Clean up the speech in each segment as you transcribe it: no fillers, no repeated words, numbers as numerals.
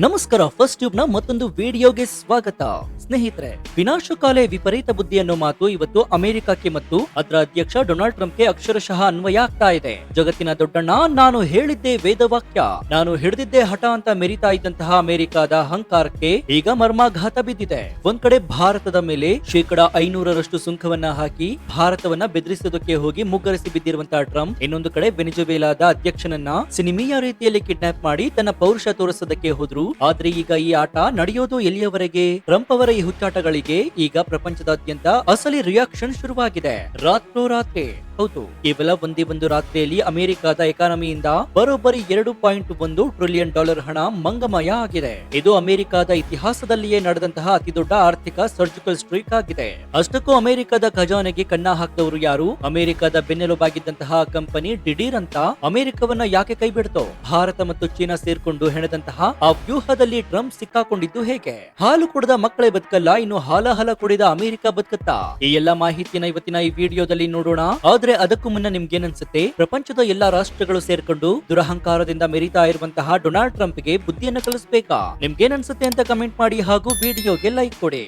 ನಮಸ್ಕಾರ. First tube ನ ಮತ್ತೊಂದು ವಿಡಿಯೋಗೆ ಸ್ವಾಗತ. ಸ್ನೇಹಿತರೆ, ವಿನಾಶಕಾಲೆ ವಿಪರೀತ ಬುದ್ಧಿ ಅನ್ನೋ ಮಾತು ಇವತ್ತು ಅಮೆರಿಕಕ್ಕೆ ಮತ್ತು ಅದರ ಅಧ್ಯಕ್ಷ ಡೊನಾಲ್ಡ್ ಟ್ರಂಪ್ಗೆ ಅಕ್ಷರಶಃ ಅನ್ವಯ ಆಗ್ತಾ ಇದೆ. ಜಗತ್ತಿನ ದೊಡ್ಡಣ್ಣ, ನಾನು ಹೇಳಿದ್ದೆ ವೇದವಾಕ್ಯ, ನಾನು ಹಿಡಿದಿದ್ದೆ ಹಠ ಅಂತ ಮೆರಿತಾ ಇದ್ದಂತಹ ಅಮೆರಿಕದ ಅಹಂಕಾರಕ್ಕೆ ಈಗ ಮರ್ಮಾಘಾತ ಬಿದ್ದಿದೆ. ಒಂದ್ ಕಡೆ ಭಾರತದ ಮೇಲೆ 500% ಸುಂಕವನ್ನ ಹಾಕಿ ಭಾರತವನ್ನ ಬೆದರಿಸೋದಕ್ಕೆ ಹೋಗಿ ಮುಗ್ಗರಿಸಿ ಬಿದ್ದಿರುವಂತಹ ಟ್ರಂಪ್, ಇನ್ನೊಂದು ಕಡೆ ವೆನಿಜುವೆಲಾದ ಅಧ್ಯಕ್ಷನನ್ನ ಸಿನಿಮೀಯ ರೀತಿಯಲ್ಲಿ ಕಿಡ್ನಾಪ್ ಮಾಡಿ ತನ್ನ ಪೌರುಷ ತೋರಿಸೋದಕ್ಕೆ ಹೋದ್ರು. ಆದ್ರೆ ಈಗ ಈ ಆಟ ನಡೆಯೋದು ಎಲ್ಲಿಯವರೆಗೆ? ಟ್ರಂಪ್ ಅವರ ಈ ಹುಚ್ಚಾಟಗಳಿಗೆ ಈಗ ಪ್ರಪಂಚದಾದ್ಯಂತ ಅಸಲಿ ರಿಯಾಕ್ಷನ್ ಶುರುವಾಗಿದೆ. ರಾತ್ರೋರಾತ್ರಿ, ಹೌದು, ಕೇವಲ ಒಂದೇ ಒಂದು ರಾತ್ರಿಯಲ್ಲಿ ಅಮೆರಿಕದ ಎಕಾನಮಿಯಿಂದ ಬರೋಬ್ಬರಿ $2.1 ಟ್ರಿಲಿಯನ್ ಹಣ ಮಂಗಮಯ ಆಗಿದೆ. ಇದು ಅಮೆರಿಕದ ಇತಿಹಾಸದಲ್ಲಿಯೇ ನಡೆದಂತಹ ಅತಿ ದೊಡ್ಡ ಆರ್ಥಿಕ ಸರ್ಜಿಕಲ್ ಸ್ಟ್ರೈಕ್ ಆಗಿದೆ. ಅಷ್ಟಕ್ಕೂ ಅಮೆರಿಕದ ಖಜಾನೆಗೆ ಕನ್ನ ಹಾಕಿದವರು ಯಾರು? ಅಮೆರಿಕದ ಬೆನ್ನೆಲುಬಾಗಿದ್ದಂತಹ ಕಂಪನಿ ದಿಢೀರ್ ಅಂತ ಅಮೆರಿಕವನ್ನ ಯಾಕೆ ಕೈ ಬಿಡ್ತೋ? ಭಾರತ ಮತ್ತು ಚೀನಾ ಸೇರ್ಕೊಂಡು ಹೆಣೆದಂತಹ ಆ ವ್ಯೂಹದಲ್ಲಿ ಟ್ರಂಪ್ ಸಿಕ್ಕಾಕೊಂಡಿದ್ದು ಹೇಗೆ? ಹಾಲು ಕುಡಿದ ಮಕ್ಕಳೇ ಬದುಕಲ್ಲ, ಇನ್ನು ಹಾಲ ಕುಡಿದ ಅಮೆರಿಕ ಬದುಕತ್ತಾ? ಈ ಎಲ್ಲಾ ಮಾಹಿತಿನ ಇವತ್ತಿನ ಈ ವಿಡಿಯೋದಲ್ಲಿ ನೋಡೋಣ. ಆದ್ರೆ ಅದಕ್ಕೂ ಮುನ್ನ ನಿಮ್ಗೇನನ್ಸುತ್ತೆ? ಪ್ರಪಂಚದ ಎಲ್ಲಾ ರಾಷ್ಟ್ರಗಳು ಸೇರ್ಕೊಂಡು ದುರಹಂಕಾರದಿಂದ ಮೆರಿತಾ ಇರುವಂತಹ ಡೊನಾಲ್ಡ್ ಟ್ರಂಪ್ಗೆ ಬುದ್ಧಿಯನ್ನು ಕಲಿಸಬೇಕಾ? ನಿಮ್ಗೇನನ್ಸುತ್ತೆ ಅಂತ ಕಮೆಂಟ್ ಮಾಡಿ ಹಾಗೂ ವಿಡಿಯೋಗೆ ಲೈಕ್ ಕೊಡಿ.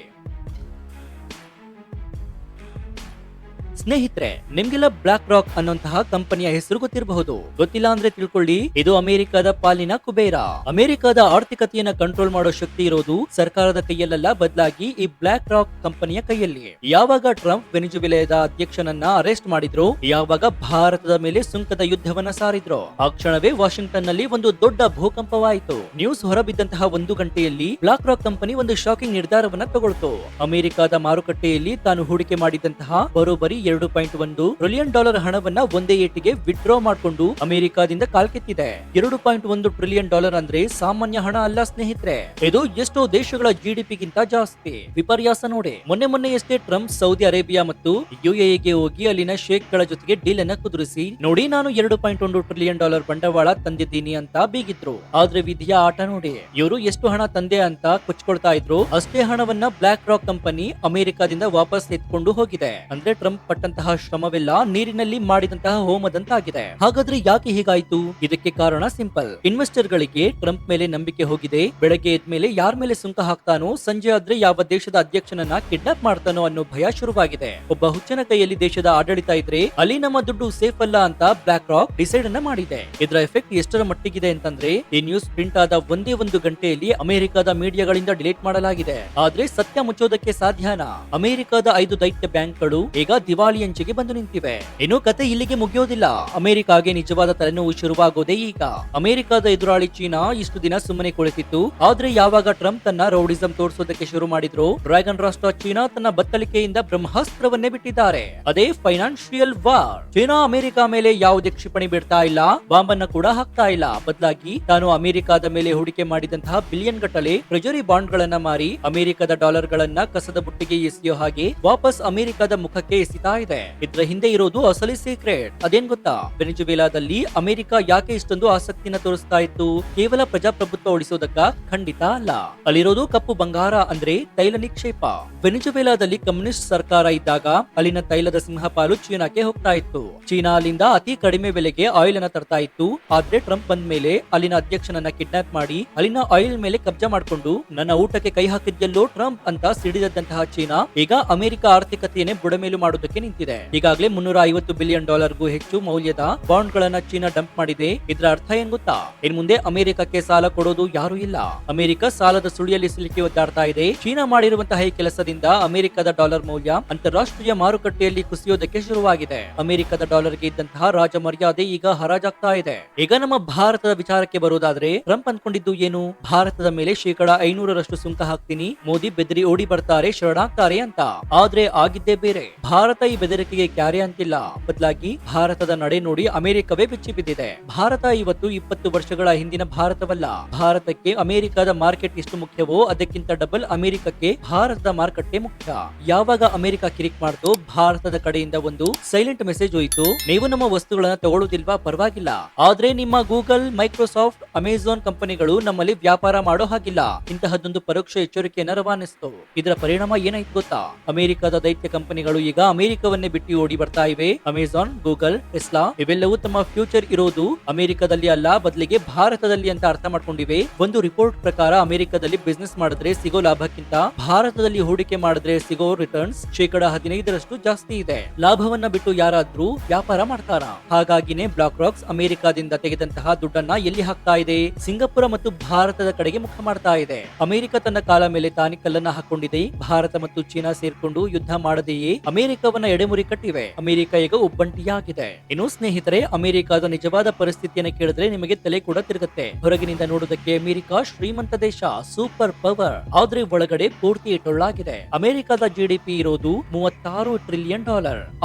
ಸ್ನೇಹಿತರೆ, ನಿಮ್ಗೆಲ್ಲ ಬ್ಲಾಕ್ ರಾಕ್ ಅನ್ನುವಂತಹ ಕಂಪನಿಯ ಹೆಸರು ಗೊತ್ತಿರಬಹುದು. ಗೊತ್ತಿಲ್ಲ ಅಂದ್ರೆ ತಿಳ್ಕೊಳ್ಳಿ, ಇದು ಅಮೆರಿಕದ ಪಾಲಿನ ಕುಬೇರ. ಅಮೆರಿಕದ ಆರ್ಥಿಕತೆಯನ್ನ ಕಂಟ್ರೋಲ್ ಮಾಡೋ ಶಕ್ತಿ ಇರೋದು ಸರ್ಕಾರದ ಕೈಯಲ್ಲ, ಬದಲಾಗಿ ಈ ಬ್ಲಾಕ್ ರಾಕ್ ಕಂಪನಿಯ ಕೈಯಲ್ಲಿ. ಯಾವಾಗ ಟ್ರಂಪ್ ವೆನಿಜುವೆಲಾದ ಅಧ್ಯಕ್ಷನನ್ನ ಅರೆಸ್ಟ್ ಮಾಡಿದ್ರು, ಯಾವಾಗ ಭಾರತದ ಮೇಲೆ ಸುಂಕದ ಯುದ್ಧವನ್ನ ಸಾರಿದ್ರು, ಆ ಕ್ಷಣವೇ ವಾಷಿಂಗ್ಟನ್ ನಲ್ಲಿ ಒಂದು ದೊಡ್ಡ ಭೂಕಂಪವಾಯಿತು. ನ್ಯೂಸ್ ಹೊರಬಿದ್ದಂತಹ 1 ಗಂಟೆಯಲ್ಲಿ ಬ್ಲಾಕ್ ರಾಕ್ ಕಂಪನಿ ಒಂದು ಶಾಕಿಂಗ್ ನಿರ್ಧಾರವನ್ನ ತಗೊಳ್ತು. ಅಮೆರಿಕದ ಮಾರುಕಟ್ಟೆಯಲ್ಲಿ ತಾನು ಹೂಡಿಕೆ ಮಾಡಿದಂತಹ ಬರೋಬ್ಬರಿ $2.1 ಟ್ರಿಲಿಯನ್ ಹಣವನ್ನ ಒಂದೇ ಏಟಿಗೆ ವಿತ್ಡ್ರಾ ಮಾಡಿಕೊಂಡು ಅಮೆರಿಕದಿಂದ ಕಾಲ್ಕೆತ್ತಿದೆ. $2.1 ಟ್ರಿಲಿಯನ್ ಅಂದ್ರೆ ಸಾಮಾನ್ಯ ಹಣ ಅಲ್ಲ ಸ್ನೇಹಿತರೆ. ಇದು ಎಷ್ಟೋ ದೇಶಗಳ GDP ಗಿಂತ ಜಾಸ್ತಿ. ವಿಪರ್ಯಾಸ ನೋಡಿ, ಮೊನ್ನೆಯಷ್ಟೇ ಟ್ರಂಪ್ ಸೌದಿ ಅರೇಬಿಯಾ ಮತ್ತು UAE ಹೋಗಿ ಅಲ್ಲಿನ ಶೇಖ್ ಗಳ ಜೊತೆಗೆ ಡೀಲ್ ಅನ್ನ ಕುದುರಿಸಿ, ನೋಡಿ ನಾನು $2.1 ಟ್ರಿಲಿಯನ್ ಬಂಡವಾಳ ತಂದಿದ್ದೀನಿ ಅಂತ ಬೀಗಿದ್ರು. ಆದ್ರೆ ವಿಧಿಯ ಆಟ ನೋಡಿ, ಇವರು ಎಷ್ಟು ಹಣ ತಂದೆ ಅಂತ ಕೊಚ್ಕೊಳ್ತಾ ಇದ್ರು, ಅಷ್ಟೇ ಹಣವನ್ನ ಬ್ಲಾಕ್ ರಾಕ್ ಕಂಪನಿ ಅಮೆರಿಕದಿಂದ ವಾಪಸ್ ಎತ್ಕೊಂಡು ಹೋಗಿದೆ. ಅಂದ್ರೆ ಟ್ರಂಪ್ ಪಟ್ಟಂತಹ ಶ್ರಮವೆಲ್ಲ ನೀರಿನಲ್ಲಿ ಮಾಡಿದಂತಹ ಹೋಮದಂತಾಗಿದೆ. ಹಾಗಾದ್ರೆ ಯಾಕೆ ಹೀಗಾಯ್ತು? ಇದಕ್ಕೆ ಕಾರಣ ಸಿಂಪಲ್. ಇನ್ವೆಸ್ಟರ್ ಗಳಿಗೆ ಟ್ರಂಪ್ ಮೇಲೆ ನಂಬಿಕೆ ಹೋಗಿದೆ. ಬೆಳಗ್ಗೆ ಎದ್ಮೇಲೆ ಯಾರ ಮೇಲೆ ಸುಂಕ ಹಾಕ್ತಾನೋ, ಸಂಜೆ ಆದ್ರೆ ಯಾವ ದೇಶದ ಅಧ್ಯಕ್ಷನನ್ನ ಕಿಡ್ನಾಪ್ ಮಾಡ್ತಾನೋ ಅನ್ನೋ ಭಯ ಶುರುವಾಗಿದೆ. ಒಬ್ಬ ಹುಚ್ಚನ ಕೈಯಲ್ಲಿ ದೇಶದ ಆಡಳಿತ ಇದ್ರೆ ಅಲ್ಲಿ ನಮ್ಮ ದುಡ್ಡು ಸೇಫ್ ಅಲ್ಲ ಅಂತ ಬ್ಲಾಕ್ ರಾಕ್ ಡಿಸೈಡ್ ಅನ್ನ ಮಾಡಿದೆ. ಇದರ ಎಫೆಕ್ಟ್ ಎಷ್ಟರ ಮಟ್ಟಿಗಿದೆ ಅಂತಂದ್ರೆ, ಈ ನ್ಯೂಸ್ ಪ್ರಿಂಟ್ ಆದ ಒಂದೇ 1 ಗಂಟೆಯಲ್ಲಿ ಅಮೆರಿಕದ ಮೀಡಿಯಾಗಳಿಂದ ಡಿಲೀಟ್ ಮಾಡಲಾಗಿದೆ. ಆದ್ರೆ ಸತ್ಯ ಮುಚ್ಚೋದಕ್ಕೆ ಸಾಧ್ಯನಾ? ಅಮೆರಿಕದ 5 ದೈತ್ಯ ಬ್ಯಾಂಕ್ಗಳು ಈಗ ದಿವಾಳಿ ಅಂಚಿಗೆ ಬಂದು ನಿಂತಿವೆ. ಇನ್ನು ಕತೆ ಇಲ್ಲಿಗೆ ಮುಗಿಯೋದಿಲ್ಲ. ಅಮೆರಿಕಾಗೆ ನಿಜವಾದ ತಲೆನೋವು ಶುರುವಾಗೋದೇ ಈಗ. ಅಮೆರಿಕದ ಎದುರಾಳಿ ಚೀನಾ ಇಷ್ಟು ದಿನ ಸುಮ್ಮನೆ ಕುಳಿತಿತ್ತು. ಆದ್ರೆ ಯಾವಾಗ ಟ್ರಂಪ್ ತನ್ನ ರೌಡಿಸಂ ತೋರಿಸೋದಕ್ಕೆ ಶುರು ಮಾಡಿದ್ರು, ಡ್ರ್ಯಾಗನ್ ರಾಷ್ಟ್ರ ಚೀನಾ ತನ್ನ ಬತ್ತಳಿಕೆಯಿಂದ ಬ್ರಹ್ಮಾಸ್ತ್ರವನ್ನೇ ಬಿಟ್ಟಿದ್ದಾರೆ. ಅದೇ ಫೈನಾನ್ಷಿಯಲ್ ವಾರ್. ಚೀನಾ ಅಮೆರಿಕ ಮೇಲೆ ಯಾವುದೇ ಕ್ಷಿಪಣಿ ಬಿಡ್ತಾ ಇಲ್ಲ, ಬಾಂಬ್ ಅನ್ನ ಕೂಡ ಹಾಕ್ತಾ ಇಲ್ಲ. ಬದಲಾಗಿ ತಾನು ಅಮೆರಿಕದ ಮೇಲೆ ಹೂಡಿಕೆ ಮಾಡಿದಂತಹ ಬಿಲಿಯನ್ ಗಟ್ಟಲೆ ಟ್ರೆಜರಿ ಬಾಂಡ್ ಗಳನ್ನ ಮಾರಿ ಅಮೆರಿಕದ ಡಾಲರ್ ಗಳನ್ನ ಕಸದ ಬುಟ್ಟಿಗೆ ಎಸೆಯೋ ಹಾಗೆ ವಾಪಸ್ ಅಮೆರಿಕದ ಮುಖಕ್ಕೆ ಎಸಿತಾ ಇದೆ. ಇದರ ಹಿಂದೆ ಇರೋದು ಅಸಲಿ ಸೀಕ್ರೆಟ್. ಅದೇನ್ ಗೊತ್ತಾ? ವೆನಿಜುವೆಲಾದಲ್ಲಿ ಅಮೆರಿಕ ಯಾಕೆ ಇಷ್ಟೊಂದು ಆಸಕ್ತಿನ ತೋರಿಸ್ತಾ ಇತ್ತು? ಕೇವಲ ಪ್ರಜಾಪ್ರಭುತ್ವ ಉಳಿಸೋದಕ್ಕ? ಖಂಡಿತ ಅಲ್ಲ. ಅಲ್ಲಿರೋದು ಕಪ್ಪು ಬಂಗಾರ, ಅಂದ್ರೆ ತೈಲ ನಿಕ್ಷೇಪ. ವೆನಿಜುವೆಲಾದಲ್ಲಿ ಕಮ್ಯುನಿಸ್ಟ್ ಸರ್ಕಾರ ಇದ್ದಾಗ ಅಲ್ಲಿನ ತೈಲದ ಸಿಂಹಪಾಲು ಚೀನಾಕ್ಕೆ ಹೋಗ್ತಾ ಇತ್ತು. ಚೀನಾ ಅಲ್ಲಿಂದ ಅತಿ ಕಡಿಮೆ ಬೆಲೆಗೆ ಆಯಿಲ್ ಅನ್ನ ತರ್ತಾ ಇತ್ತು. ಆದ್ರೆ ಟ್ರಂಪ್ ಬಂದ ಮೇಲೆ ಅಲ್ಲಿನ ಅಧ್ಯಕ್ಷನನ್ನ ಕಿಡ್ನಾಪ್ ಮಾಡಿ ಅಲ್ಲಿನ ಆಯಿಲ್ ಮೇಲೆ ಕಬ್ಜಾ ಮಾಡ್ಕೊಂಡು ನನ್ನ ಊಟಕ್ಕೆ ಕೈ ಹಾಕಿದ್ಯಲ್ಲೋ ಟ್ರಂಪ್ ಅಂತ ಸಿಡಿದಂತಹ ಚೀನಾ ಈಗ ಅಮೆರಿಕ ಆರ್ಥಿಕತೆಯನ್ನೇ ಬುಡಮೇಲು ಮಾಡೋದಕ್ಕೆ ನಿಂತಿದೆ. ಈಗಾಗಲೇ $350 ಬಿಲಿಯನ್ ಗೂ ಹೆಚ್ಚು ಮೌಲ್ಯದ ಬಾಂಡ್ ಗಳನ್ನ ಚೀನಾ ಡಂಪ್ ಮಾಡಿದೆ. ಇದರ ಅರ್ಥ ಏನ್ ಗೊತ್ತಾ? ಇನ್ ಮುಂದೆ ಅಮೆರಿಕಕ್ಕೆ ಸಾಲ ಕೊಡೋದು ಯಾರು ಇಲ್ಲ. ಅಮೆರಿಕ ಸಾಲದ ಸುಳಿಯಲ್ಲಿ ಸಿಲುಕಿ ಒದ್ದಾಡ್ತಾ ಇದೆ. ಚೀನಾ ಮಾಡಿರುವಂತಹ ಈ ಕೆಲಸದಿಂದ ಅಮೆರಿಕದ ಡಾಲರ್ ಮೌಲ್ಯ ಅಂತಾರಾಷ್ಟ್ರೀಯ ಮಾರುಕಟ್ಟೆಯಲ್ಲಿ ಕುಸಿಯೋದಕ್ಕೆ ಶುರುವಾಗಿದೆ. ಅಮೆರಿಕದ ಡಾಲರ್ಗೆ ಇದ್ದಂತಹ ರಾಜ ಮರ್ಯಾದೆ ಈಗ ಹರಾಜಾಗ್ತಾ ಇದೆ. ಈಗ ನಮ್ಮ ಭಾರತದ ವಿಚಾರಕ್ಕೆ ಬರೋದಾದ್ರೆ, ಟ್ರಂಪ್ ಅನ್ಕೊಂಡಿದ್ದು ಏನು? ಭಾರತದ ಮೇಲೆ 500% ಸುಂಕ ಹಾಕ್ತೀನಿ, ಮೋದಿ ಬೆದರಿ ಓಡಿ ಬರ್ತಾರೆ, ಶರಣಾಗ್ತಾರೆ ಅಂತ. ಆದ್ರೆ ಆಗಿದ್ದೇ ಬೇರೆ. ಭಾರತ ಈ ಬೆದರಿಕೆಗೆ ಕ್ಯಾರೆ ಅಂತಿಲ್ಲ. ಬದಲಾಗಿ ಭಾರತದ ನಡೆ ನೋಡಿ ಅಮೆರಿಕವೇ ಬಿಚ್ಚಿ ಬಿದ್ದಿದೆ. ಭಾರತ ಇವತ್ತು 20 ವರ್ಷಗಳ ಹಿಂದಿನ ಭಾರತವಲ್ಲ. ಭಾರತಕ್ಕೆ ಅಮೆರಿಕದ ಮಾರ್ಕೆಟ್ ಎಷ್ಟು ಮುಖ್ಯವೋ ಅದಕ್ಕಿಂತ ಡಬಲ್ ಅಮೆರಿಕಕ್ಕೆ ಭಾರತದ ಮಾರುಕಟ್ಟೆ ಮುಖ್ಯ. ಯಾವಾಗ ಅಮೆರಿಕ ಕಿರಿಕ್ ಮಾಡ್ತು, ಭಾರತದ ಕಡೆಯಿಂದ ಒಂದು ಸೈಲೆಂಟ್ ಮೆಸೇಜ್ ಹೋಯಿತು, ನೀವು ನಮ್ಮ ವಸ್ತುಗಳನ್ನ ತಗೊಳ್ಳೋದಿಲ್ವಾ? ಪರವಾಗಿಲ್ಲ, ಆದ್ರೆ ನಿಮ್ಮ ಗೂಗಲ್, ಮೈಕ್ರೋಸಾಫ್ಟ್, ಅಮೆಜಾನ್ ಕಂಪನಿಗಳು ನಮ್ಮಲ್ಲಿ ವ್ಯಾಪಾರ ಮಾಡೋ ಹಾಗಿಲ್ಲ. ಇಂತಹದೊಂದು ಪರೋಕ್ಷ ಎಚ್ಚರಿಕೆಯನ್ನು ರವಾನಿಸಿತು. ಇದರ ಪರಿಣಾಮ ಏನಾಯ್ತು ಗೊತ್ತಾ? ಅಮೆರಿಕದ ದೈತ್ಯ ಕಂಪನಿಗಳು ಈಗ ಅಮೆರಿಕ ಅಮೆರಿಕವನ್ನೇ ಬಿಟ್ಟು ಓಡಿ ಬರ್ತಾ ಇವೆ. ಅಮೆಜಾನ್, ಗೂಗಲ್, ಟೆಸ್ಲಾ ಇವೆಲ್ಲವೂ ತಮ್ಮ ಫ್ಯೂಚರ್ ಇರೋದು ಅಮೆರಿಕದಲ್ಲಿ ಅಲ್ಲ, ಬದಲಿಗೆ ಭಾರತದಲ್ಲಿ ಅಂತ ಅರ್ಥ ಮಾಡ್ಕೊಂಡಿವೆ. ಒಂದು ರಿಪೋರ್ಟ್ ಪ್ರಕಾರ ಅಮೆರಿಕದಲ್ಲಿ ಬಿಸ್ನೆಸ್ ಮಾಡಿದ್ರೆ ಸಿಗೋ ಲಾಭಕ್ಕಿಂತ ಭಾರತದಲ್ಲಿ ಹೂಡಿಕೆ ಮಾಡಿದ್ರೆ ಸಿಗೋ ರಿಟರ್ನ್ಸ್ 15% ಜಾಸ್ತಿ ಇದೆ. ಲಾಭವನ್ನ ಬಿಟ್ಟು ಯಾರಾದ್ರೂ ವ್ಯಾಪಾರ ಮಾಡ್ತಾರ? ಹಾಗಾಗಿನೇ ಬ್ಲಾಕ್ ರಾಕ್ಸ್ ಅಮೆರಿಕಾದಿಂದ ತೆಗೆದಂತಹ ದುಡ್ಡನ್ನ ಎಲ್ಲಿ ಹಾಕ್ತಾ ಇದೆ? ಸಿಂಗಾಪುರ ಮತ್ತು ಭಾರತದ ಕಡೆಗೆ ಮುಖ ಮಾಡ್ತಾ ಇದೆ. ಅಮೆರಿಕ ತನ್ನ ಕಾಲ ಮೇಲೆ ತಾನೇ ಕಲ್ಲನ್ನ ಹಾಕೊಂಡಿದೆ. ಭಾರತ ಮತ್ತು ಚೀನಾ ಸೇರ್ಕೊಂಡು ಯುದ್ಧ ಮಾಡದೆಯೇ ಅಮೆರಿಕವನ್ನ ಎಡೆಮುರಿ ಕಟ್ಟಿವೆ. ಅಮೆರಿಕ ಈಗ ಒಬ್ಬಂಟಿಯಾಗಿದೆ. ಇನ್ನು ಸ್ನೇಹಿತರೆ, ಅಮೆರಿಕದ ನಿಜವಾದ ಪರಿಸ್ಥಿತಿಯನ್ನು ಕೇಳಿದ್ರೆ ನಿಮಗೆ ತಲೆ ಕೂಡ ತಿರುಗುತ್ತೆ. ಹೊರಗಿನಿಂದ ನೋಡೋದಕ್ಕೆ ಅಮೆರಿಕ ಶ್ರೀಮಂತ ದೇಶ, ಸೂಪರ್ ಪವರ್, ಆದ್ರೆ ಒಳಗಡೆ ಪೂರ್ತಿ ಟೊಳ್ಳಾಗಿದೆ. ಅಮೆರಿಕದ ಜಿಡಿಪಿ ಇರೋದು $36 ಟ್ರಿಲಿಯನ್.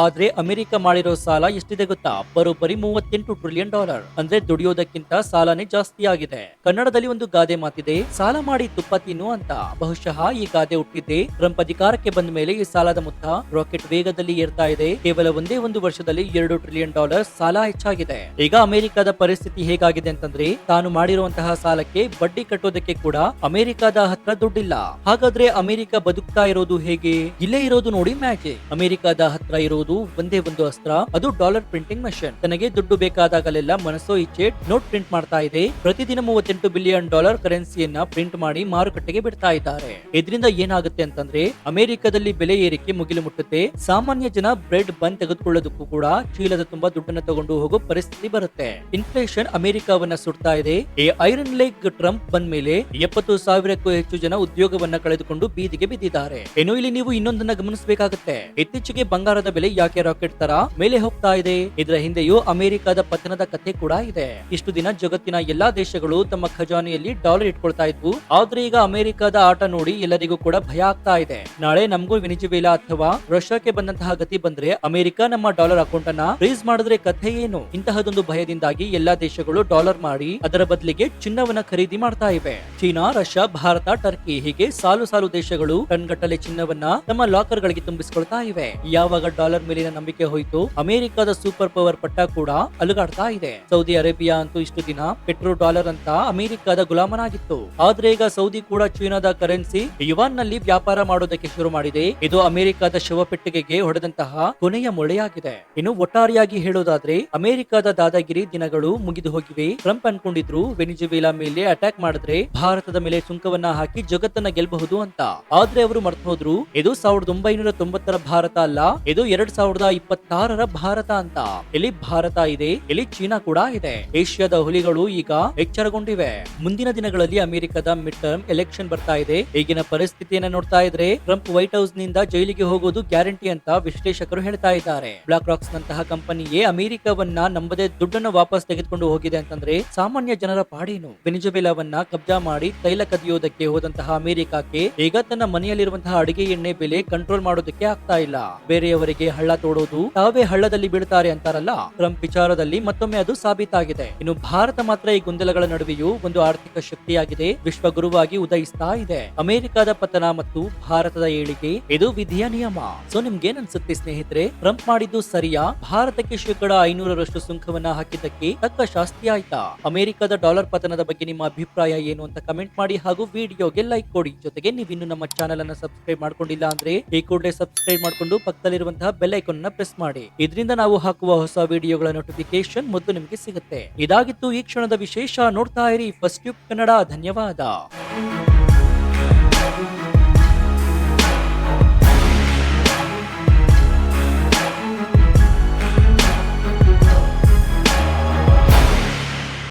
ಆದ್ರೆ ಅಮೆರಿಕ ಮಾಡಿರೋ ಸಾಲ ಎಷ್ಟಿದೆ ಗೊತ್ತಾ? ಬರೋಬ್ಬರಿ $38 ಟ್ರಿಲಿಯನ್. ಅಂದ್ರೆ ದುಡಿಯೋದಕ್ಕಿಂತ ಸಾಲನೇ ಜಾಸ್ತಿ ಆಗಿದೆ. ಕನ್ನಡದಲ್ಲಿ ಒಂದು ಗಾದೆ ಮಾತಿದೆ, ಸಾಲ ಮಾಡಿ ತುಪ್ಪ ತಿನ್ನು ಅಂತ. ಬಹುಶಃ ಈ ಗಾದೆ ಹುಟ್ಟಿದ್ದೆ ಟ್ರಂಪ್ ಅಧಿಕಾರಕ್ಕೆ ಬಂದ ಮೇಲೆ ಈ ಸಾಲದ ಮೊತ್ತ ರಾಕೆಟ್ ವೇಗದಲ್ಲಿ ಏರ್ತಾ ಇದೆ. ಕೇವಲ ಒಂದೇ ಒಂದು ವರ್ಷದಲ್ಲಿ $2 ಟ್ರಿಲಿಯನ್ ಸಾಲ ಹೆಚ್ಚಾಗಿದೆ. ಈಗ ಅಮೆರಿಕದ ಪರಿಸ್ಥಿತಿ ಹೇಗಾಗಿದೆ ಅಂತಂದ್ರೆ, ತಾನು ಮಾಡಿರುವಂತಹ ಸಾಲಕ್ಕೆ ಬಡ್ಡಿ ಕಟ್ಟೋದಕ್ಕೆ ಕೂಡ ಅಮೆರಿಕದ ಹತ್ರ ದುಡ್ಡಿಲ್ಲ. ಹಾಗಾದ್ರೆ ಅಮೆರಿಕ ಬದುಕ್ತಾ ಇರೋದು ಹೇಗೆ? ಇಲ್ಲೇ ಇರೋದು ನೋಡಿ ಮ್ಯಾಜಿಕ್. ಅಮೆರಿಕದ ಹತ್ರ ಇರೋದು ಒಂದೇ ಒಂದು ಅಸ್ತ್ರ, ಅದು ಡಾಲರ್ ಪ್ರಿಂಟಿಂಗ್ ಮಷಿನ್. ತನಗೆ ದುಡ್ಡು ಬೇಕಾದಾಗಲೆಲ್ಲ ಮನಸ್ಸೋ ಇಚ್ಛೆ ನೋಟ್ ಪ್ರಿಂಟ್ ಮಾಡ್ತಾ ಇದೆ. ಪ್ರತಿದಿನ $38 ಬಿಲಿಯನ್ ಕರೆನ್ಸಿಯನ್ನ ಪ್ರಿಂಟ್ ಮಾಡಿ ಮಾರುಕಟ್ಟೆಗೆ ಬಿಡ್ತಾ ಇದ್ದಾರೆ. ಇದರಿಂದ ಏನಾಗುತ್ತೆ ಅಂತಂದ್ರೆ, ಅಮೆರಿಕದಲ್ಲಿ ಬೆಲೆ ಏರಿಕೆ ಮುಗಿಲು ಮುಟ್ಟುತ್ತೆ. ಸಾಮಾನ್ಯ ಜನ ಬ್ರೆಡ್ ಬನ್ ತೆಗೆದುಕೊಳ್ಳೋದಕ್ಕೂ ಕೂಡ ಚೀಲದ ತುಂಬಾ ದುಡ್ಡನ್ನ ತಗೊಂಡು ಹೋಗೋ ಪರಿಸ್ಥಿತಿ ಬರುತ್ತೆ. ಇನ್ಫ್ಲೇಷನ್ ಅಮೆರಿಕವನ್ನ ಸುಡ್ತಾ ಇದೆ. ಈ ಐರನ್ ಲೆಗ್ ಟ್ರಂಪ್ ಬಂದ ಮೇಲೆ 70,000ಕ್ಕೂ ಹೆಚ್ಚು ಜನ ಉದ್ಯೋಗವನ್ನ ಕಳೆದುಕೊಂಡು ಬೀದಿಗೆ ಬಿದ್ದಿದ್ದಾರೆ. ಇನ್ನು ಇಲ್ಲಿ ನೀವು ಇನ್ನೊಂದನ್ನ ಗಮನಿಸಬೇಕಾಗುತ್ತೆ. ಇತ್ತೀಚೆಗೆ ಬಂಗಾರದ ಬೆಲೆ ಯಾಕೆ ರಾಕೆಟ್ ತರ ಮೇಲೆ ಹೋಗ್ತಾ ಇದೆ? ಇದರ ಹಿಂದೆಯೂ ಅಮೆರಿಕದ ಪತನದ ಕಥೆ ಕೂಡ ಇದೆ. ಇಷ್ಟು ದಿನ ಜಗತ್ತಿನ ಎಲ್ಲಾ ದೇಶಗಳು ತಮ್ಮ ಖಜಾನೆಯಲ್ಲಿ ಡಾಲರ್ ಇಟ್ಕೊಳ್ತಾ ಇದ್ವು. ಆದ್ರೆ ಈಗ ಅಮೆರಿಕದ ಆಟ ನೋಡಿ ಎಲ್ಲರಿಗೂ ಕೂಡ ಭಯ ಆಗ್ತಾ ಇದೆ. ನಾಳೆ ನಮಗೂ ವೆನಿಜುವೆಲಾ ಅಥವಾ ರಷ್ಯಾಕ್ಕೆ ಬಂದಂತಹ ಗತಿ ಬಂದ್ರೆ ಅಮೆರಿಕ ನಮ್ಮ ಡಾಲರ್ ಅಕೌಂಟ್ ಅನ್ನ ಫ್ರೀಸ್ ಮಾಡಿದ್ರೆ ಕಥೆ ಏನು? ಇಂತಹದೊಂದು ಭಯದಿಂದಾಗಿ ಎಲ್ಲಾ ದೇಶಗಳು ಡಾಲರ್ ಮಾಡಿ ಅದರ ಬದಲಿಗೆ ಚಿನ್ನವನ್ನ ಖರೀದಿ ಮಾಡ್ತಾ ಇವೆ. ಚೀನಾ, ರಷ್ಯಾ, ಭಾರತ, ಟರ್ಕಿ ಹೀಗೆ ಸಾಲು ಸಾಲು ದೇಶಗಳು ಟನ್ಗಟ್ಟಲೆ ಚಿನ್ನವನ್ನ ತಮ್ಮ ಲಾಕರ್ ಗಳಿಗೆ ತುಂಬಿಸಿಕೊಳ್ತಾ ಇವೆ. ಯಾವಾಗ ಡಾಲರ್ ಮೇಲಿನ ನಂಬಿಕೆ ಹೋಯಿತು, ಅಮೆರಿಕದ ಸೂಪರ್ ಪವರ್ ಪಟ್ಟ ಕೂಡ ಅಲುಗಾಡ್ತಾ ಇದೆ. ಸೌದಿ ಅರೇಬಿಯಾ ಅಂತೂ ಇಷ್ಟು ದಿನ ಪೆಟ್ರೋ ಡಾಲರ್ ಅಂತ ಅಮೆರಿಕದ ಗುಲಾಮನಾಗಿತ್ತು. ಆದ್ರೆ ಈಗ ಸೌದಿ ಕೂಡ ಚೀನಾದ ಕರೆನ್ಸಿ ಯುವಾನ್ ನಲ್ಲಿ ವ್ಯಾಪಾರ ಮಾಡೋದಕ್ಕೆ ಶುರು ಮಾಡಿದೆ. ಇದು ಅಮೆರಿಕದ ಶವಪೆಟ್ಟಿಗೆಗೆ ಹೊಡೆದಂತಹ ಕೊನೆಯ ಮೊಳೆಯಾಗಿದೆ. ಇನ್ನು ಒಟ್ಟಾರೆಯಾಗಿ ಹೇಳೋದಾದ್ರೆ ಅಮೆರಿಕದ ದಾದಾಗಿರಿ ದಿನಗಳು ಮುಗಿದು ಹೋಗಿವೆ. ಟ್ರಂಪ್ ಅನ್ಕೊಂಡಿದ್ರು ವೆನಿಜುವೆಲಾ ಮೇಲೆ ಅಟ್ಯಾಕ್ ಮಾಡಿದ್ರೆ ಭಾರತದ ಮೇಲೆ ಸುಂಕವನ್ನ ಹಾಕಿ ಜಗತ್ತನ್ನ ಗೆಲ್ಲಬಹುದು ಅಂತ. ಆದ್ರೆ ಅವರು ಮರ್ತು ಹೋದ್ರು, ಇದು 1990ರ ಭಾರತ ಅಲ್ಲ, ಇದು 2026ರ ಭಾರತ ಅಂತ. ಇಲ್ಲಿ ಭಾರತ ಇದೆ, ಇಲ್ಲಿ ಚೀನಾ ಕೂಡ ಇದೆ. ಏಷ್ಯಾದ ಹುಲಿಗಳು ಈಗ ಎಚ್ಚರಗೊಂಡಿವೆ. ಮುಂದಿನ ದಿನಗಳಲ್ಲಿ ಅಮೆರಿಕದ ಮಿಡ್ ಟರ್ಮ್ ಎಲೆಕ್ಷನ್ ಬರ್ತಾ ಇದೆ. ಈಗಿನ ಪರಿಸ್ಥಿತಿಯನ್ನ ನೋಡ್ತಾ ಇದ್ರೆ ಟ್ರಂಪ್ ವೈಟ್ ಹೌಸ್ ನಿಂದ ಜೈಲಿಗೆ ಹೋಗೋದು ಗ್ಯಾರಂಟಿ ಅಂತ ವಿಶ್ಲೇಷಕರು ಹೇಳ್ತಾ ಇದ್ದಾರೆ. ಬ್ಲಾಕ್ ರಾಕ್ಸ್ ನಂತಹ ಕಂಪನಿಯೇ ಅಮೆರಿಕವನ್ನ ನಂಬದೆ ದುಡ್ಡನ್ನು ವಾಪಸ್ ತೆಗೆದುಕೊಂಡು ಹೋಗಿದೆ ಅಂತಂದ್ರೆ ಸಾಮಾನ್ಯ ಜನರ ಪಾಡೇನು? ವೆನಿಜುವೆಲಾವನ್ನ ಕಬ್ಜಾ ಮಾಡಿ ತೈಲ ಕದಿಯೋದಕ್ಕೆ ಹೋದಂತಹ ಅಮೆರಿಕಕ್ಕೆ ಈಗ ತನ್ನ ಮನೆಯಲ್ಲಿರುವಂತಹ ಅಡಿಗೆ ಎಣ್ಣೆ ಬೆಲೆ ಕಂಟ್ರೋಲ್ ಮಾಡೋದಕ್ಕೆ ಆಗ್ತಾ ಇಲ್ಲ. ಬೇರೆಯವರಿಗೆ ಹಳ್ಳ ತೋಡೋದು ತಾವೇ ಹಳ್ಳದಲ್ಲಿ ಬೀಳ್ತಾರೆ ಅಂತಾರಲ್ಲ, ಟ್ರಂಪ್ ವಿಚಾರದಲ್ಲಿ ಮತ್ತೊಮ್ಮೆ ಅದು ಸಾಬೀತಾಗಿದೆ. ಇನ್ನು ಭಾರತ ಮಾತ್ರ ಈ ಗೊಂದಲಗಳ ನಡುವೆಯೂ ಒಂದು ಆರ್ಥಿಕ ಶಕ್ತಿಯಾಗಿದೆ, ವಿಶ್ವಗುರುವಾಗಿ ಉದಯಿಸ್ತಾ ಇದೆ. ಅಮೆರಿಕದ ಪತನ ಮತ್ತು ಭಾರತದ ಏಳಿಗೆ ಇದು ವಿಧಿಯ ನಿಯಮ. ಸೊ ನಿಮ್ಗೆ ಅನ್ಸುತ್ತೆ ಸ್ನೇಹಿತರೆ, ಟ್ರಂಪ್ ಮಾಡಿದ್ದು ಸರಿಯಾ? ಭಾರತಕ್ಕೆ $500ರಷ್ಟು ಸುಂಕವನ್ನ ಹಾಕಿದ್ದಕ್ಕೆ ತಕ್ಕ ಶಾಸ್ತಿ ಆಯ್ತಾ? ಅಮೆರಿಕದ ಡಾಲರ್ ಪತನದ ಬಗ್ಗೆ ನಿಮ್ಮ ಅಭಿಪ್ರಾಯ ಏನು ಅಂತ ಕಮೆಂಟ್ ಮಾಡಿ ಹಾಗೂ ವಿಡಿಯೋಗೆ ಲೈಕ್ ಕೊಡಿ. ಜೊತೆಗೆ ನೀವು ಇನ್ನು ನಮ್ಮ ಚಾನೆಲ್ ಅನ್ನ ಸಬ್ಸ್ಕ್ರೈಬ್ ಮಾಡ್ಕೊಂಡಿಲ್ಲ ಅಂದ್ರೆ ಈ ಕೂಡಲೇ ಸಬ್ಸ್ಕ್ರೈಬ್ ಮಾಡ್ಕೊಂಡು ಪಕ್ಕದಲ್ಲಿರುವಂತಹ ಬೆಲ್ ಐಕಾನ್ ಅನ್ನ ಪ್ರೆಸ್ ಮಾಡಿ. ಇದರಿಂದ ನಾವು ಹಾಕುವ ಹೊಸ ವಿಡಿಯೋಗಳ ನೋಟಿಫಿಕೇಶನ್ ಮೊದಲು ನಿಮಗೆ ಸಿಗುತ್ತೆ. ಇದಾಗಿತ್ತು ಈ ಕ್ಷಣದ ವಿಶೇಷ. ನೋಡ್ತಾ ಇರಿ ಫಸ್ಟ್ ಟ್ಯೂಬ್ ಕನ್ನಡ. ಧನ್ಯವಾದ.